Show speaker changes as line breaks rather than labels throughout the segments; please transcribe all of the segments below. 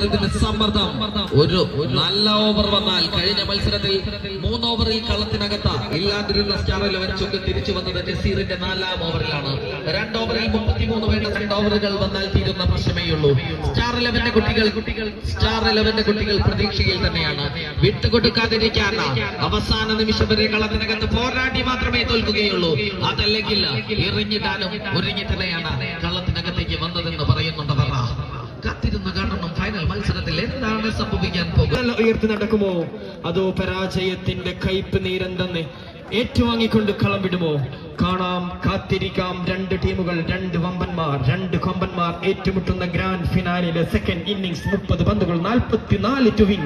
മത്സരത്തിന്റെ സമ്മർദ്ദം. ഒരു നല്ല ഓവർ വന്നാൽ കഴിഞ്ഞ മത്സരത്തിൽ 3 ഓവറിൽ കളത്തിനകത്ത് ഇല്ലാതിരുന്ന സ്റ്റാർ 11 ചുക്ക് തിരിച്ചു വന്നത് നസീറിന്റെ 4ാം ഓവറിലാണ്. 2 ഓവറിൽ 33 വേണ്ട 2 ഓവറുകൾ വന്നാൽ തീരുന്ന പ്രശ്നമേയുള്ളൂ. സ്റ്റാർ 11 കുട്ടികൾ പ്രതീക്ഷയിൽ തന്നെയാണ്. വിട്ടുകൊടുക്കാതിരിക്കാൻ അവസാന നിമിഷം വരെ കളത്തിനകത്ത് പോരാടി മാത്രമേ തോൽക്കുകയുള്ളൂ. അതല്ലെങ്കിൽ എറിഞ്ഞിടാനും ഒരുങ്ങി തന്നെയാണ് കളത്തിനകത്തേക്ക് വന്നതെന്ന് പറയുന്നുണ്ട്. കാത്തിരുന്ന് കാണണം ഫൈനൽ മത്സരത്തിൽ എന്താണ് സംഭവിക്കാൻ പോകുന്നത്.
ഉയർത്തി നടക്കുമോ അതോ പരാജയത്തിന്റെ കയ്പ് നീരെന്തെന്ന് ഏറ്റുവാങ്ങിക്കൊണ്ട് കളം വിടുമോ? കാണാം, കാത്തിരിക്കാം. 2 ടീമുകൾ, 2 വമ്പന്മാർ, 2 കൊമ്പന്മാർ ഏറ്റുമുട്ടുന്ന ഗ്രാൻഡ് ഫിനാലിലെ സെക്കൻഡ് ഇന്നിംഗ്സ്. 30 പന്തുകൾ, 44 ടു വിൻ.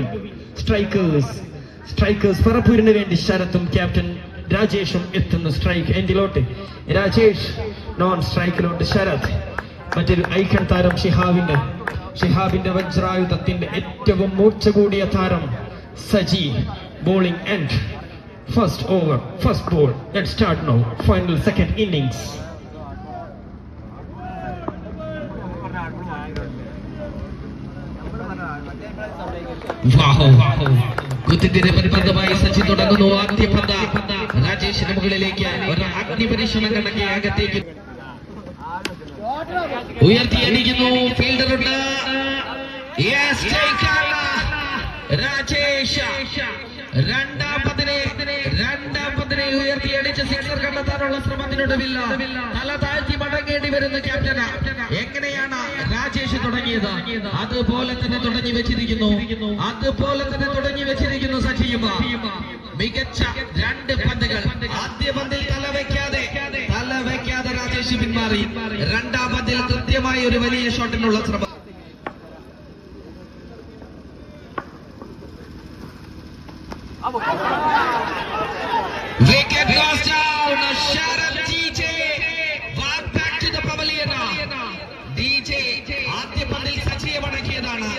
സ്ട്രൈക്കേഴ്സ് പറപ്പൂരിന് വേണ്ടി ശരത്തും ക്യാപ്റ്റൻ രാജേഷും എത്തുന്നു. സ്ട്രൈക്ക് എൻഡിലോട്ട് രാജേഷ്, നോൺ സ്ട്രൈക്കിലോട്ട് ശരത്. മറ്റൊരു ഐക്കൺ താരം ഷിഹാബിന്റെ വജ്രായുധത്തിന്റെ ഏറ്റവും മൂർച്ച കൂടിയ താരം Saji. Bowling end. First over, first ball. Let's start now. Final second innings.
കുത്തിത്തിരിപ്പന്തുമായി സജി തുടങ്ങുന്നു. ആദ്യ പന്ത് രാജേഷിന് മുകളിലേക്ക് ഒരു അഗ്നി പരീക്ഷണം കണക്കെ അകത്തേക്ക് ഉയർത്തിയടിക്കുന്നു. ഫീൽഡറുണ്ട്. രാജേഷ് രണ്ടാം പന്തിനെ ഉയർത്തിയടിച്ച് സിക്സർ കണ്ടെത്താനുള്ള ശ്രമത്തിനൊടുവില്ല തല താഴ്ത്തി മടങ്ങേണ്ടി വരുന്ന ക്യാപ്റ്റന്. എങ്ങനെയാണ് രാജേഷ് തുടങ്ങിയത് അതുപോലെ തന്നെ തുടങ്ങി വെച്ചിരിക്കുന്നു സജിയും. മികച്ച 2 പന്തുകൾ. ആദ്യ പന്തിൽ തല വെക്കാതെ രാജേഷ് പിന്മാറി. 2ാം പന്തിൽ കൃത്യമായ ഒരു വലിയ ഷോട്ടിനുള്ള ശ്രമം. Wicket goes down. Sharat DJ walk back to the pavilion. DJ ആദ്യ പന്തിൽ സജിയെ മടക്കിയതാണ്.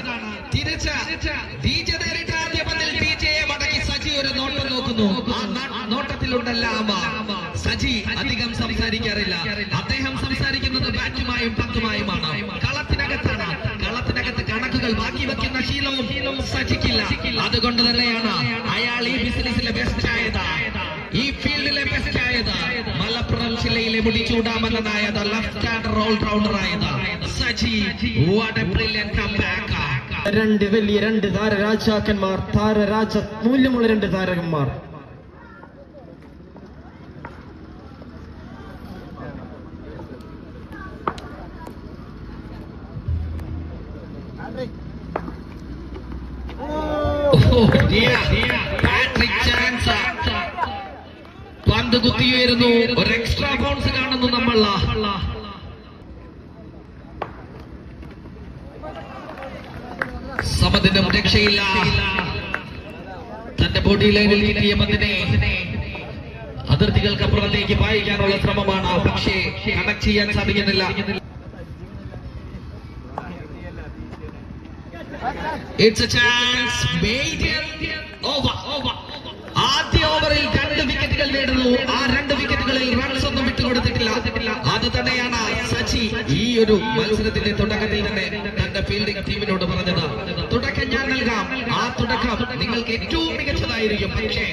തിരിച്ച് DJ നേരിട്ട് ആദ്യ പന്തിൽ DJയെ മടക്കി സജി ഒരു നോട്ടം നോക്കുന്നു. ആ നോട്ടത്തിലുണ്ടെല്ലാം സജി അധികം സംസാരിക്കാറില്ല. അദ്ദേഹം സംസാരിക്കുന്നത് ബാറ്റുമായും പന്തുമായുമാണ്. കളത്തിനകത്ത് കണക്കുകൾ ബാക്കി വെക്കുന്ന ശീലവും സജിക്കില്ല. അതുകൊണ്ട് തന്നെയാണ് അയാൾ ഈ ബിസിനസ്സിലെ ബെസ്റ്റ് ആയത്, ഈ ഫീൽഡിലെ ബെസ്റ്റ് ആയത്. മലപ്പുറം ജില്ലയിലെ മുടിച്ചൂടാമനായത്, ലെഫ്റ്റ് ഹാൻഡ് ഓൾറൗണ്ടർ ആയത് Saji. What A brilliant comeback.
2 വലിയ 2 താരരാജാക്കന്മാർ, മൂല്യമുള്ള 2 താരകന്മാർ.
പന്ത് കുത്തിയുയരുന്നു. ഒരു എക്സ്ട്രാ ബൗൺസ് കാണുന്നു നമ്മൾ. സമതിനും രക്ഷയില്ല. തന്റെ ബോഡി ലൈനിൽ കിട്ടിയ പന്തിനെ അതിർത്തികൾക്കപ്പുറത്തേക്ക് പായിക്കാനുള്ള ശ്രമമാണ്. പക്ഷേ കണക്ട് ചെയ്യാൻ സാധിക്കുന്നില്ല. It's a chance. ആദ്യ ഓവറിൽ 2 വിക്കറ്റുകൾ നേടുന്നു. ആ 2 വിക്കറ്റുകളിൽ റൺസ് ഒന്നും വിട്ടുകൊടുത്തിട്ടില്ല. അത് തന്നെയാണ് സജി ഈ ഒരു മത്സരത്തിന്റെ തുടക്കത്തിൽ തന്നെ തന്റെ ഫീൽഡിംഗ് ടീമിനോട് പറഞ്ഞത്. തുടക്കം ഞാൻ നൽകാം, ആ തുടക്കം നിങ്ങൾക്ക് ഏറ്റവും മികച്ചതായിരിക്കും. പക്ഷേ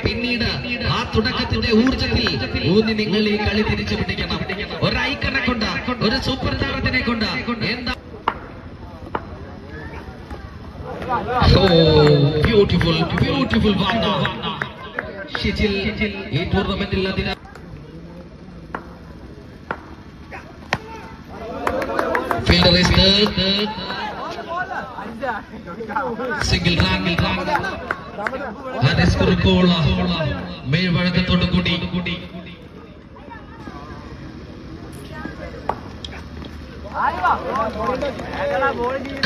പിന്നീട് ആ തുടക്കത്തിന്റെ ഊർജത്തിൽ ഊന്നി നിങ്ങൾ ഈ കളി തിരിച്ചു പിടിക്കണം. ഒരു ഐക്കണെ കൊണ്ട്, ഒരു സൂപ്പർ താരത്തിനെ കൊണ്ട് എന്താ. Beautiful Vanda. ഷിജിൽ ഈ ടൂർണമെന്റിൽ അതിന് ഫീൽഡർ സിംഗിൾ റാങ്ക് മേൽവഴക്കത്തോടു കൂടി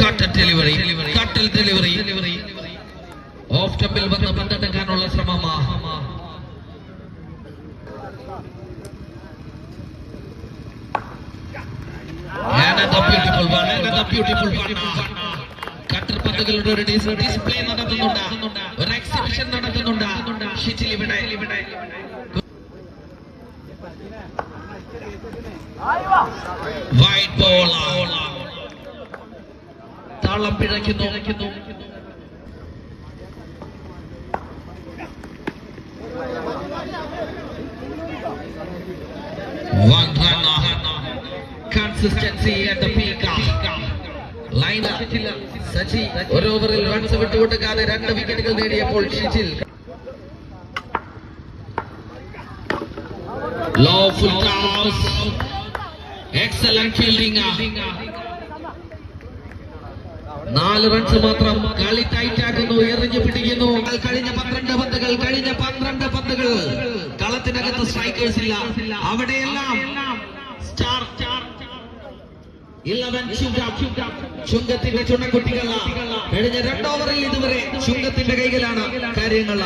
കട്ടൽ ഡെലിവറി ഓഫ് സ്റ്റംപിൽ വന്ന് പന്തെടുക്കാനുള്ള ശ്രമമാ. ബ്യൂട്ടിഫുൾ കട്ടർ പന്തുകളുടെ ഒരു ഡിസ്പ്ലേ നടത്തുന്നുണ്ട്, ഒരു എക്സിബിഷൻ നടത്തുന്നുണ്ട് ഷിറ്റിൽ ഇവിടെ. വൈറ്റ് ബോൾ താളം പിഴയ്ക്കുന്നു. One runner, consistency at the peak. Line Sachi ഒരു ഓവറിൽ റൺസ് വിട്ടുകൊടുക്കാതെ 2 വിക്കറ്റുകൾ നേടിയപ്പോൾ Shijil low full toss, excellent fielding. 4 runs മാത്രം. കളി ടൈറ്റ് ആക്കുന്നു, എറിഞ്ഞു പിടിക്കുന്നു. കഴിഞ്ഞ 12 പന്തുകൾ കളത്തിനകത്ത് സ്ട്രൈക്കേഴ്സ് ഇല്ല. അവിടെയെല്ലാം സ്റ്റാർ 11 ചുങ്കത്തിന്റെ ചുണക്കുട്ടികൾ. കഴിഞ്ഞ 2 ഓവറിൽ ഇതുവരെ ചുങ്കത്തിന്റെ കൈകളാണ് കാര്യങ്ങൾ.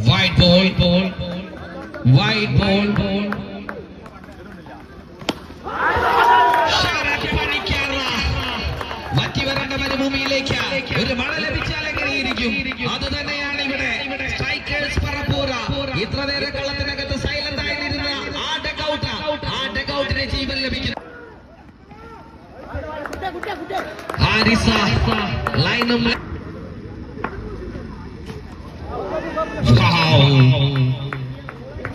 Wide ball. വറ്റിവരണ്ട മരുഭൂമിയിലേക്ക് ഒരു മഴ ലഭിച്ചാൽ എങ്ങനെയിരിക്കും? അത് തന്നെയാണ് ഇവിടെ. സ്ട്രൈക്കേഴ്സ് പറപ്പൂര. ഇത്ര നേരം കളത്തിനകത്ത് സൈലന്റ് ആയിരുന്ന ആ ഡക്കൌട്ടിന് ജീവൻ ലഭിക്കുന്നു. ഹാരിസ ലൈനും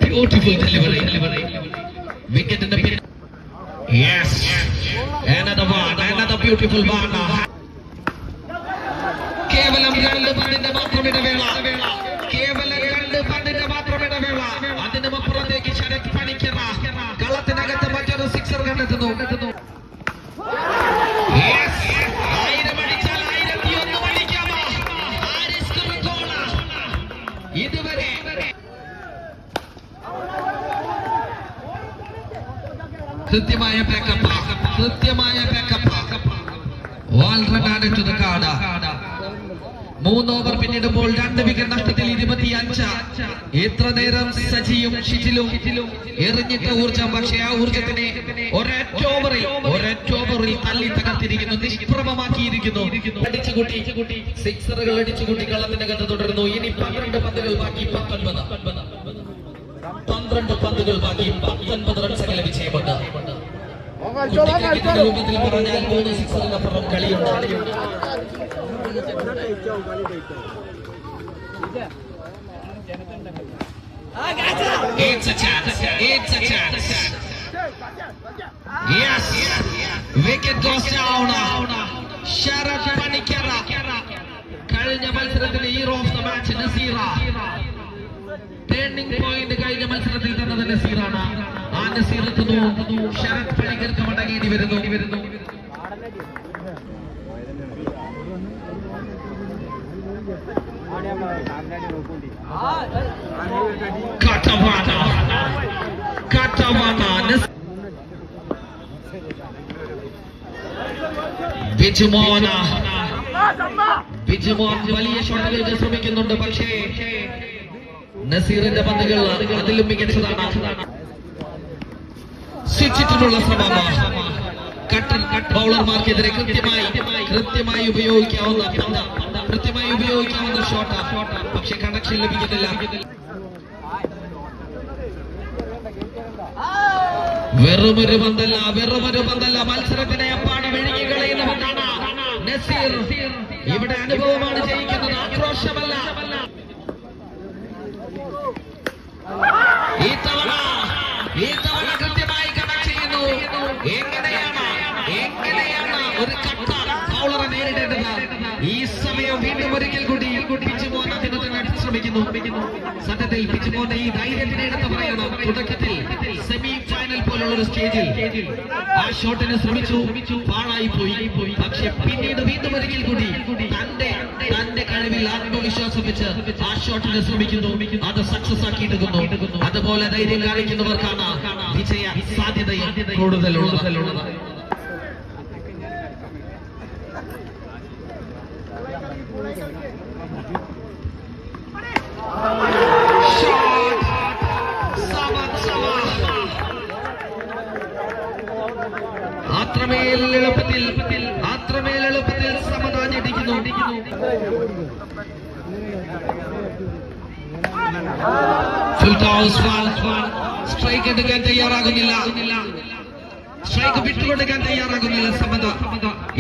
ബ്യൂട്ടിഫുൾ ഡെലിവറി. വിക്കറ്റിന്റെ പിന്നിൽ yes, another beautiful one. കേവലം 2 പന്തിന്റെ മാത്രം ഇടവേള. അതിനുമപ്പുറത്തേക്ക് ശരത് പണിക്കർ കളത്തിനകത്ത് മറ്റൊരു സിക്സർ കണ്ടെത്തുന്നു. 1000 അടിച്ചാൽ 1001 അടിക്കാമോ? ഇതുവരെ കൃത്യമായ ബാക്കപ്പ്. 3 ഓവർ പിന്നിടുമ്പോൾ 2 വിക്കറ്റ് നഷ്ടത്തിൽ 25. ഇത്ര നേരം സജിയും ഷിജിലും എറിഞ്ഞിട്ട ഊർജം. പക്ഷേ ആ ഊർജത്തിനെ ഒരൊറ്റ ഓവറിൽ തല്ലി തകർത്തിരിക്കുന്നു, നിഷ്പ്രഭമാക്കിയിരിക്കുന്നു. അടിച്ചുകൂട്ടി സിക്സറുകൾ അടിച്ചുകൂട്ടി കളത്തിനകത്ത് തുടരുന്നു. ഇനി 12 പന്തുകൾ ബാക്കി. 12 പന്തുകൾ ബാക്കി. 19 റൺസ് വിജയമുണ്ട്. രൂപത്തിൽ പറഞ്ഞാൽ 3 സിക്സറിനപ്പുറം കളിയുണ്ട്. It's a chance. Yes, wicket goes down. Sarath Panicker കഴിഞ്ഞ മത്സരത്തിലെ hero of the match Naseera. Turning point കഴിഞ്ഞ മത്സരത്തിൽ തന്നത് നസീറാണ്. ആ നസീർ എത്തുന്നു. ശരത് പണിക്കർക്ക് മടങ്ങേണ്ടി വരുന്നു. ബിജുമോൻ വലിയ ഷോട്ടുകൾക്ക് ശ്രമിക്കുന്നുണ്ട്. പക്ഷേ നസീറിന്റെ പന്തുകൾ അതിലും മികച്ചതാണ്. സ്വിച്ചിട്ടുള്ള ശ്രമം. ബൗളർമാർക്കെതിരെ കൃത്യമായി ഉപയോഗിക്കാവുന്ന ഷോട്ട്. പക്ഷെ കണക്ഷൻ ലഭിക്കുന്നില്ല. വെറുമൊരു പന്തല്ല. മത്സരത്തിനെ അപ്പാടെ വിഴുങ്ങി കളയുന്നവനാണ് നസീർ. ഇവിടെ അനുഭവമാണ് ജയിക്കുന്നത്, ആക്രോശമല്ല. ഈ തവണ കൃത്യമായി കണക്ട് ചെയ്യുന്നു. എങ്ങനെയാണ് ഒരു കട്ട ബൗളറെ നേരിടേണ്ടത്? ഈ സമയം വീണ്ടും ഒരിക്കൽ കൂടി പിച്ചുമോൻ അതിനകത്ത് ശ്രമിക്കുന്നു. സത്യത്തിൽ പിച്ചുമോന്റെ ഈ ധൈര്യത്തിന് എടുത്ത് പറയണം. തുടക്കത്തിൽ സെമി ഫൈനൽ പോലുള്ള ഒരു സ്റ്റേജിൽ ആ ഷോട്ടിന് ശ്രമിച്ചു, പാഴായി പോയി. പക്ഷെ പിന്നീട് വീണ്ടും ഒരിക്കൽ കൂടി തന്റെ കഴിവിൽ ആത്മവിശ്വാസം വെച്ച് ആ ഷോട്ടിന് ശ്രമിക്കുന്നു. അത് സക്സസ് ആക്കിയെടുക്കുന്നു. അതുപോലെ ധൈര്യം കാണിക്കുന്നവർക്കാണ് വിജയ സാധ്യതയും കൂടുതലുള്ളത്. അത്രമേൽ എളുപ്പത്തിൽ സമതാഞ്ഞടിക്കുന്നു. Full toss. സ്ട്രൈക്ക് എടുക്കാൻ തയ്യാറാകുന്നില്ല. സ്ട്രൈക്ക് വിട്ടുകൊടുക്കാൻ തയ്യാറാകുന്നില്ല സമത.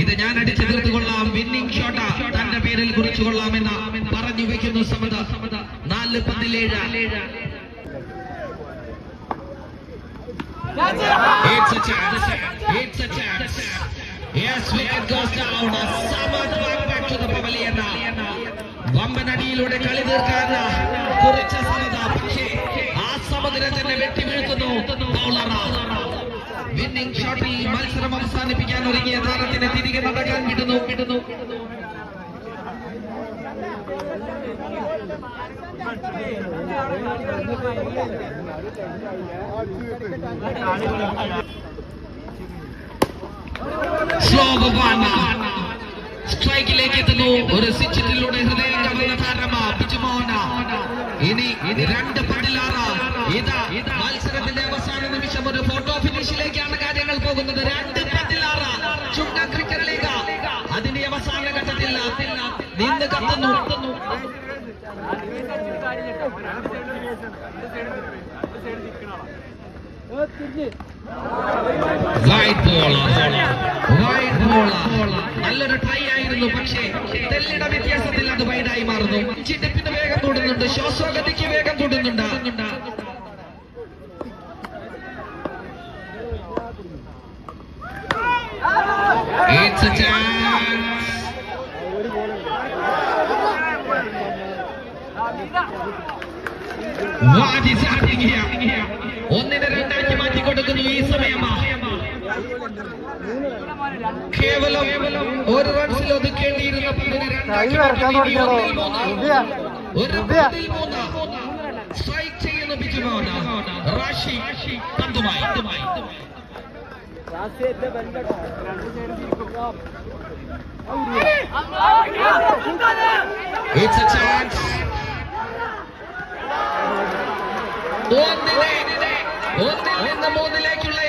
ഇത് ഞാൻ അടിച്ചു തീർത്തുകൊള്ളാം, വിന്നിംഗ് ഷോട്ട് തന്റെ പേരിൽ കുറിച്ചുകൊള്ളാമെന്ന് പറഞ്ഞു വെക്കുന്നു സമത. 4 പന്തിൽ 7. It's a chance. It's a chance. Yes, wicket goes down. Samad back to the pavilion. വമ്പനടിയിലൂടെ കളി തീർക്കാൻ കുറിച്ച സമത. പക്ഷേ ആ സമതിനെ തന്നെ വെട്ടി വീഴ്ത്തുന്നു ബൗളർ. വിന്നിംഗ് ഷോട്ടിൽ മത്സരം അവസാനിപ്പിക്കാൻ ഒരുങ്ങിയ താരത്തിനെ തിരികെ നടക്കാൻ വിടുന്നു. സ്ട്രൈക്കിലേക്ക് എത്തുന്നു. ഒരു സിച്ചിലൂടെ ഹൃദയം കവർന്ന താരമാ ബിജുമോഹന. ഇനി 2 പന്തിൽ 6. ഇതാ മത്സരത്തിന്റെ അവസാന നിമിഷം ഒരു ഫോട്ടോ ഫിനിഷിലേക്കാണ് കാര്യങ്ങൾ പോകുന്നത്. 2 പന്തിൽ 6. ചുണ്ട ക്രിക്കറ്റ് ലീഗ് അതിന്റെ അവസാന ഘട്ടത്തിൽ നിന്ന് കത്തുന്നു. നല്ലൊരു ട്രൈ ആയിരുന്നു, പക്ഷേ തെല്ലിട വ്യത്യാസത്തിൽ അത് വൈഡായി മാറുന്നു. ചിട്ടിപ്പിന് വേഗം കൂടുന്നുണ്ട്, ശ്വാസോഗതിക്ക് വേഗം കൂടുന്നുണ്ട്. It's a chance. What is happening here? 1-2 മാറ്റിക്കൊടുക്കുന്നു ഈ സമയമാ. കേവലം 1 റൺസിൽ ഒതുക്കേണ്ടിയിരുന്ന പന്തിനെ 3 സ്ട്രൈക്ക് ചെയ്യുന്ന ബിജുമോഹന. റാഷി പന്തുമായി. It's a chance. 1-ൽ നിന്ന് 3-ലേക്കുള്ള